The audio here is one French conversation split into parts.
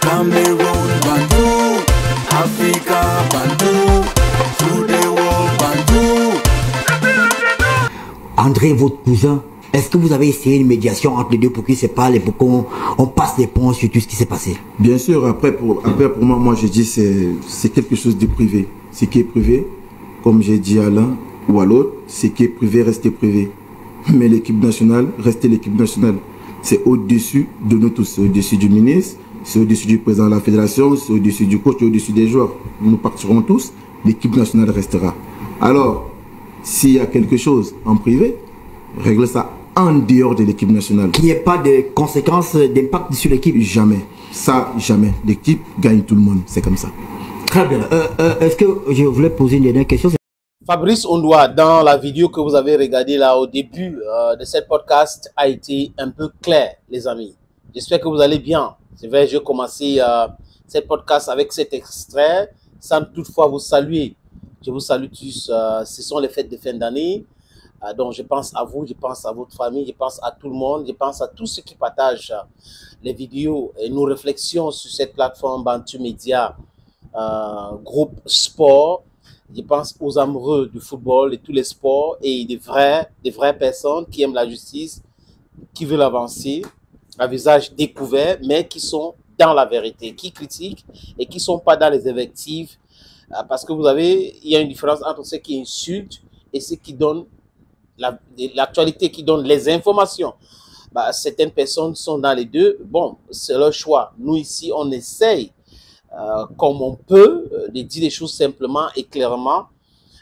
Cameroon, Bandou, Africa, Bandou, through the world, Bandou. André, votre cousin, est-ce que vous avez essayé une médiation entre les deux pour qu'ils se parlent et pour qu'on passe les ponts sur tout ce qui s'est passé? Bien sûr, après pour moi, je dis c'est quelque chose de privé. Ce qui est privé, comme j'ai dit à l'un ou à l'autre, ce qui est privé, restez privé. Mais l'équipe nationale, restez l'équipe nationale. C'est au-dessus de nous tous, c'est au-dessus du ministre, c'est au-dessus du président de la fédération, c'est au-dessus du coach, au-dessus des joueurs. Nous partirons tous, l'équipe nationale restera. Alors, s'il y a quelque chose en privé, réglez ça en dehors de l'équipe nationale. Qu'il n'y ait pas de conséquences, d'impact sur l'équipe? Jamais. Ça, jamais. L'équipe gagne tout le monde. C'est comme ça. Très bien. Est-ce que je voulais poser une dernière question? Fabrice Ondoa, dans la vidéo que vous avez regardée là au début de cette podcast, a été un peu clair, les amis. J'espère que vous allez bien. C'est vrai, je vais commencer cette podcast avec cet extrait sans toutefois vous saluer. Je vous salue tous. Ce sont les fêtes de fin d'année. Donc, je pense à vous, je pense à votre famille, je pense à tout le monde, je pense à tous ceux qui partagent les vidéos et nos réflexions sur cette plateforme Bantu Media, groupe sport. Je pense aux amoureux du football et tous les sports et des vraies personnes qui aiment la justice, qui veulent avancer à visage découvert, mais qui sont dans la vérité, qui critiquent et qui ne sont pas dans les invectives. Parce que vous savez, il y a une différence entre ceux qui insultent et ceux qui donnent l'actualité, qui donnent les informations. Certaines personnes sont dans les deux. Bon, c'est leur choix. Nous, ici, on essaye, comme on peut, de dire les choses simplement et clairement.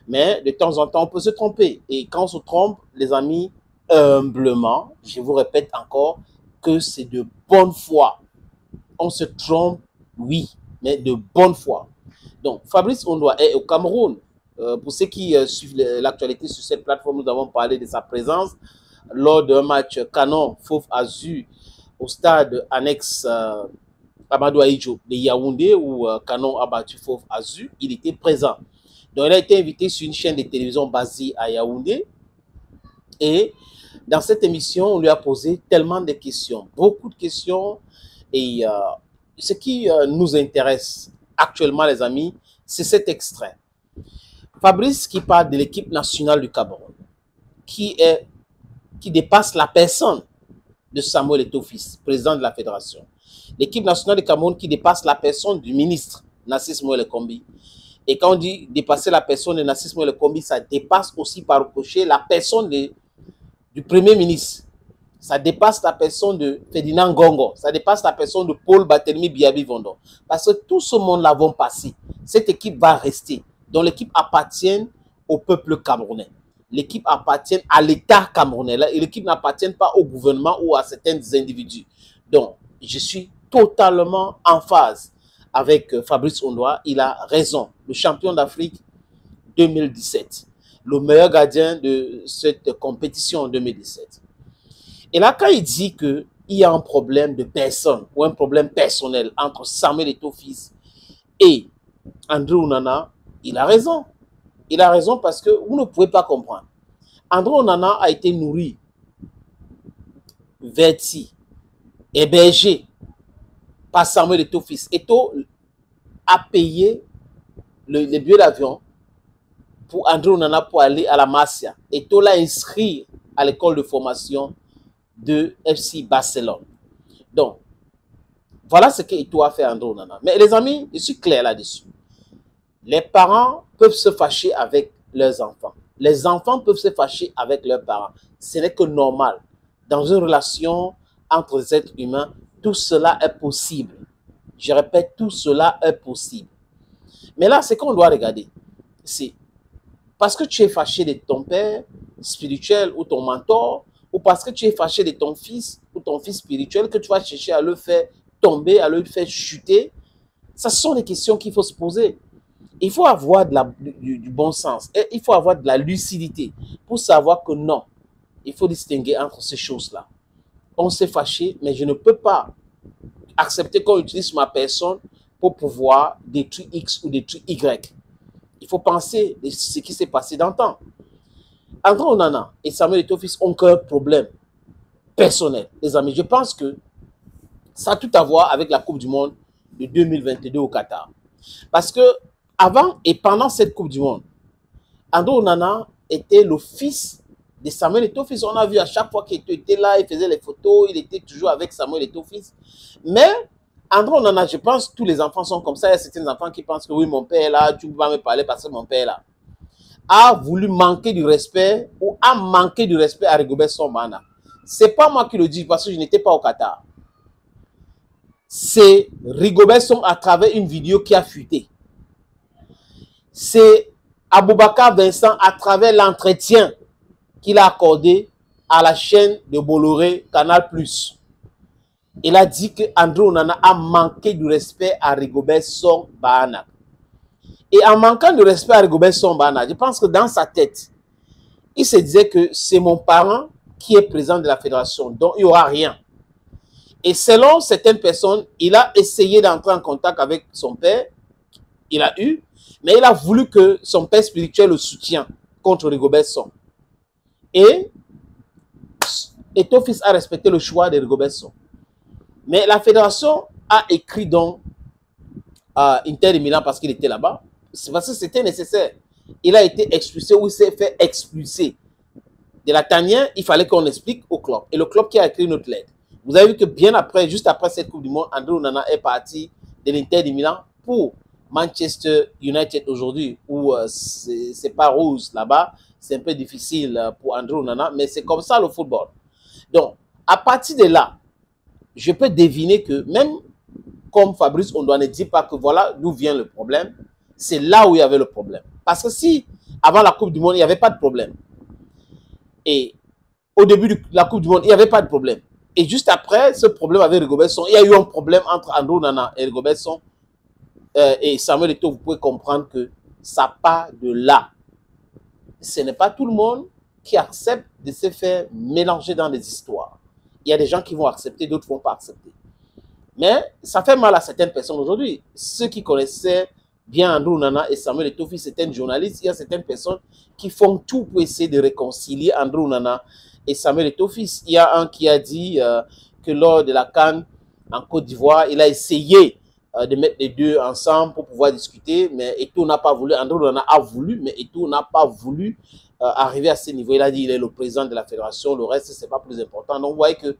Mais de temps en temps, on peut se tromper. Et quand on se trompe, les amis, humblement, je vous répète encore que c'est de bonne foi. On se trompe, oui, mais de bonne foi. Donc, Fabrice Ondoa est au Cameroun. Pour ceux qui suivent l'actualité sur cette plateforme, nous avons parlé de sa présence lors d'un match Canon Fauve Azur au stade annexe Amadou Ahidjo de Yaoundé où Canon a battu Fauve Azur. Il était présent. Donc, il a été invité sur une chaîne de télévision basée à Yaoundé. Et dans cette émission, on lui a posé tellement de questions, beaucoup de questions. Et ce qui nous intéresse actuellement, les amis, c'est cet extrait. Fabrice qui parle de l'équipe nationale du Cameroun, qui dépasse la personne de Samuel Eto'o-Fils, président de la fédération. L'équipe nationale du Cameroun qui dépasse la personne du ministre Narcisse Moël Kombi. Et quand on dit dépasser la personne de Narcisse Moël Kombi, ça dépasse aussi par ricochet la personne du Premier ministre. Ça dépasse la personne de Ferdinand Gongo. Ça dépasse la personne de Paul Barthélemy Biabi-Vondo. Parce que tout ce monde-là va passer. Cette équipe va rester. Donc l'équipe appartient au peuple camerounais. L'équipe appartient à l'État camerounais. L'équipe n'appartient pas au gouvernement ou à certains individus. Donc, je suis totalement en phase avec Fabrice Ondoa. Il a raison. Le champion d'Afrique 2017. Le meilleur gardien de cette compétition en 2017. Et là, quand il dit qu'il y a un problème de personne ou un problème personnel entre Samuel Eto'o-Fils et André Onana, il a raison. Il a raison parce que vous ne pouvez pas comprendre. André Onana a été nourri, vêtu, hébergé par Samuel Eto'o-Fils. Eto'o a payé le billet d'avion pour André Onana pour aller à la Masia. Eto'o l'a inscrit à l'école de formation de FC Barcelone. Donc, voilà ce que Eto'o a fait à André Onana. Mais les amis, je suis clair là-dessus. Les parents peuvent se fâcher avec leurs enfants. Les enfants peuvent se fâcher avec leurs parents. Ce n'est que normal. Dans une relation entre les êtres humains, tout cela est possible. Je répète, tout cela est possible. Mais là, ce qu'on doit regarder, c'est parce que tu es fâché de ton père spirituel ou ton mentor, ou parce que tu es fâché de ton fils ou ton fils spirituel, que tu vas chercher à le faire tomber, à le faire chuter. Ce sont des questions qu'il faut se poser. Il faut avoir du bon sens. Et il faut avoir de la lucidité pour savoir que non, il faut distinguer entre ces choses-là. On s'est fâché, mais je ne peux pas accepter qu'on utilise ma personne pour pouvoir détruire X ou détruire Y. Il faut penser de ce qui s'est passé dans le temps. André Onana et Samuel Eto'o-Fils ont qu'un problème personnel. Les amis, je pense que ça a tout à voir avec la Coupe du Monde de 2022 au Qatar. Parce que avant et pendant cette Coupe du Monde, André Onana était le fils de Samuel Eto'o-Fils. On a vu à chaque fois qu'il était là, il faisait les photos, il était toujours avec Samuel Eto'o-Fils. Mais André Onana, je pense que tous les enfants sont comme ça. Il y a certains enfants qui pensent que oui, mon père est là, tu vas me parler parce que mon père est là. A voulu manquer du respect ou a manqué du respect à Rigobert Song Bahana. Ce n'est pas moi qui le dis parce que je n'étais pas au Qatar. C'est Rigobert Song à travers une vidéo qui a fuité. C'est Aboubakar Vincent à travers l'entretien qu'il a accordé à la chaîne de Bolloré Canal+. Il a dit que André Onana a manqué du respect à Rigobert Song Bahana. Et en manquant de respect à Rigobert Song Bahana, je pense que dans sa tête, il se disait que c'est mon parent qui est président de la fédération, donc il n'y aura rien. Et selon certaines personnes, il a essayé d'entrer en contact avec son père, il a eu, mais il a voulu que son père spirituel le soutienne contre Rigobert Song. Et Eto'o-Fils a respecté le choix de Rigobert Song. Mais la fédération a écrit donc à Inter de Milan parce qu'il était là-bas. C'est parce que c'était nécessaire. Il a été expulsé ou il s'est fait expulser. De la tanière, il fallait qu'on explique au club. Et le club qui a écrit notre lettre. Vous avez vu que bien après, juste après cette Coupe du Monde, André Onana est parti de l'Inter de Milan pour Manchester United aujourd'hui, où c'est pas rose là-bas. C'est un peu difficile pour André Onana, mais c'est comme ça le football. Donc, à partir de là, je peux deviner que même comme Fabrice, on ne dit pas que voilà d'où vient le problème. C'est là où il y avait le problème. Parce que si, avant la Coupe du Monde, il n'y avait pas de problème. Et au début de la Coupe du Monde, il n'y avait pas de problème. Et juste après, ce problème avec Rigobert Song, il y a eu un problème entre André Onana et Rigobert Song et Samuel Eto'o. Vous pouvez comprendre que ça part de là. Ce n'est pas tout le monde qui accepte de se faire mélanger dans des histoires. Il y a des gens qui vont accepter, d'autres ne vont pas accepter. Mais ça fait mal à certaines personnes aujourd'hui. Ceux qui connaissaient bien André Onana et Samuel Eto'o-Fils, certains journalistes, il y a certaines personnes qui font tout pour essayer de réconcilier André Onana et Samuel Eto'o-Fils. Il y a un qui a dit que lors de la CAN en Côte d'Ivoire, il a essayé de mettre les deux ensemble pour pouvoir discuter, mais Eto'o n'a pas voulu. André Onana a voulu, mais Eto'o n'a pas voulu arriver à ce niveau. Il a dit qu'il est le président de la fédération, le reste, ce n'est pas plus important. Donc, vous voyez que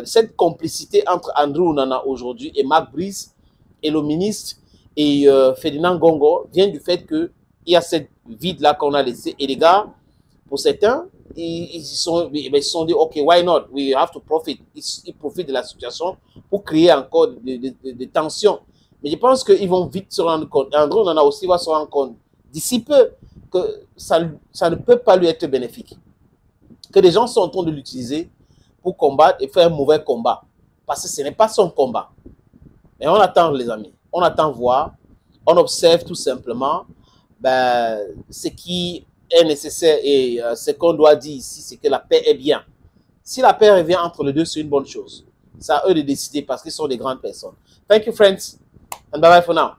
cette complicité entre André Onana aujourd'hui et Marc Brice et le ministre et Ferdinand Ngongo vient du fait qu'il y a cette vide-là qu'on a laissé. Et les gars, pour certains, ils se sont dit, OK, why not? We have to profit. Ils profitent de la situation pour créer encore des tensions. Mais je pense qu'ils vont vite se rendre compte. André Onana aussi va se rendre compte d'ici peu que ça ne peut pas lui être bénéfique. Que les gens sont en train de l'utiliser pour combattre et faire un mauvais combat. Parce que ce n'est pas son combat. Mais on attend, les amis. On attend voir. On observe tout simplement ce qui est nécessaire. Et ce qu'on doit dire ici, c'est que la paix est bien. Si la paix revient entre les deux, c'est une bonne chose. C'est à eux de décider parce qu'ils sont des grandes personnes. Thank you, friends. And bye-bye for now.